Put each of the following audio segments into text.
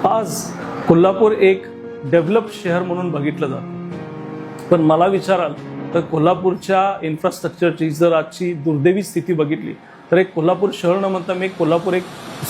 आज कोल्हापूर एक डेव्हलप शहर म्हणून बघितलं जातं, पण मला विचाराल तर कोल्हापूरच्या इन्फ्रास्ट्रक्चरची जर आजची दुर्दैवी स्थिती बघितली तर एक कोल्हापूर शहर न म्हणता मी कोल्हापूर एक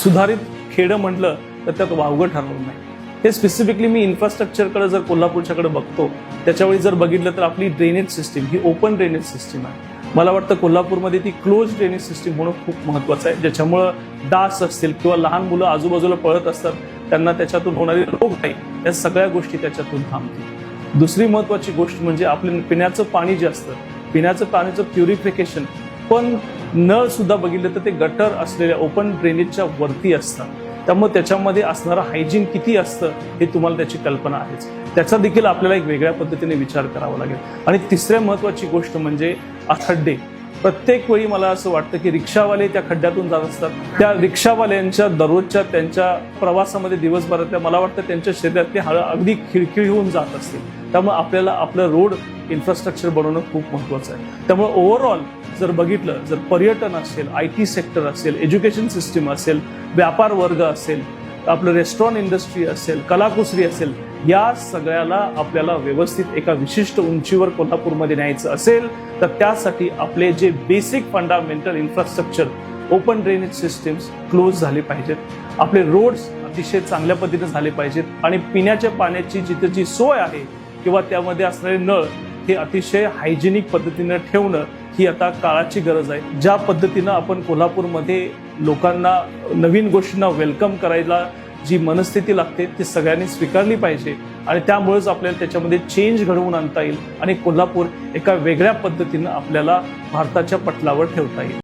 सुधारित खेडं म्हटलं तर त्यात वावगं ठरवलं नाही. हे स्पेसिफिकली मी इन्फ्रास्ट्रक्चरकडे जर कोल्हापूरच्याकडे बघतो त्याच्यावेळी जर बघितलं तर आपली ड्रेनेज सिस्टीम ही ओपन ड्रेनेज सिस्टीम आहे. मला वाटतं कोल्हापूरमध्ये ती क्लोज ड्रेनेज सिस्टीम होणं खूप महत्त्वाचं आहे, ज्याच्यामुळं डास असतील किंवा लहान मुलं आजूबाजूला पळत असतात त्यांना त्याच्यातून होणारे रोग नाही, या सगळ्या गोष्टी त्याच्यातून थांबतील. दुसरी महत्त्वाची गोष्ट म्हणजे आपलं पिण्याचं पाणी जे असतं, पिण्याचं पाण्याचं प्युरिफिकेशन पण नळ सुद्धा बघितलं तर ते गटर असलेल्या ओपन ड्रेनेजच्या वरती असतात. त्यामुळे त्याच्यामध्ये असणारं हायजीन किती असतं हे तुम्हाला त्याची कल्पना आहेच. त्याचा देखील आपल्याला एक वेगळ्या पद्धतीने विचार करावा लागेल. आणि तिसऱ्या महत्त्वाची गोष्ट म्हणजे खड्डे. प्रत्येक वेळी मला असं वाटतं की रिक्षावाले त्या खड्ड्यातून जात असतात. त्या रिक्षावाल्यांच्या दररोजच्या त्यांच्या प्रवासामध्ये दिवसभरात मला वाटतं त्यांच्या शरीरातली हाडं अगदी खिळखिळी होऊन जात असतील. त्यामुळे आपल्याला आपलं रोड इन्फ्रास्ट्रक्चर बनवणं खूप महत्त्वाचं आहे. त्यामुळे ओव्हरऑल जर बघितलं, जर पर्यटन असेल, IT सेक्टर असेल, एज्युकेशन सिस्टीम असेल, व्यापार वर्ग असेल, आपलं रेस्टॉरंट इंडस्ट्री असेल, कलाकुसरी असेल, या सगळ्याला आपल्याला व्यवस्थित एका विशिष्ट उंचीवर कोल्हापूरमध्ये न्यायचं असेल तर त्यासाठी आपले जे basic fundamental infrastructure, open drainage systems close झाले पाहिजेत, आपले रोड्स अतिशय चांगल्या पद्धतीने झाले पाहिजेत आणि पिण्याच्या पाण्याची जिथे जी सोय आहे किंवा त्यामध्ये असणारे नळ हे अतिशय हायजेनिक पद्धतीने ठेवणं ही आता काळाची गरज आहे. ज्या पद्धतीनं आपण कोल्हापूरमध्ये लोकांना नवीन गोष्टींना वेलकम करायला जी मनस्थिती लागते ती सगळ्यांनी स्वीकारली पाहिजे आणि त्यामुळेच आपल्याला त्याच्यामध्ये चेंज घडवून आणता येईल आणि कोल्हापूर एका वेगळ्या पद्धतीनं आपल्याला भारताच्या पटलावर ठेवता येईल.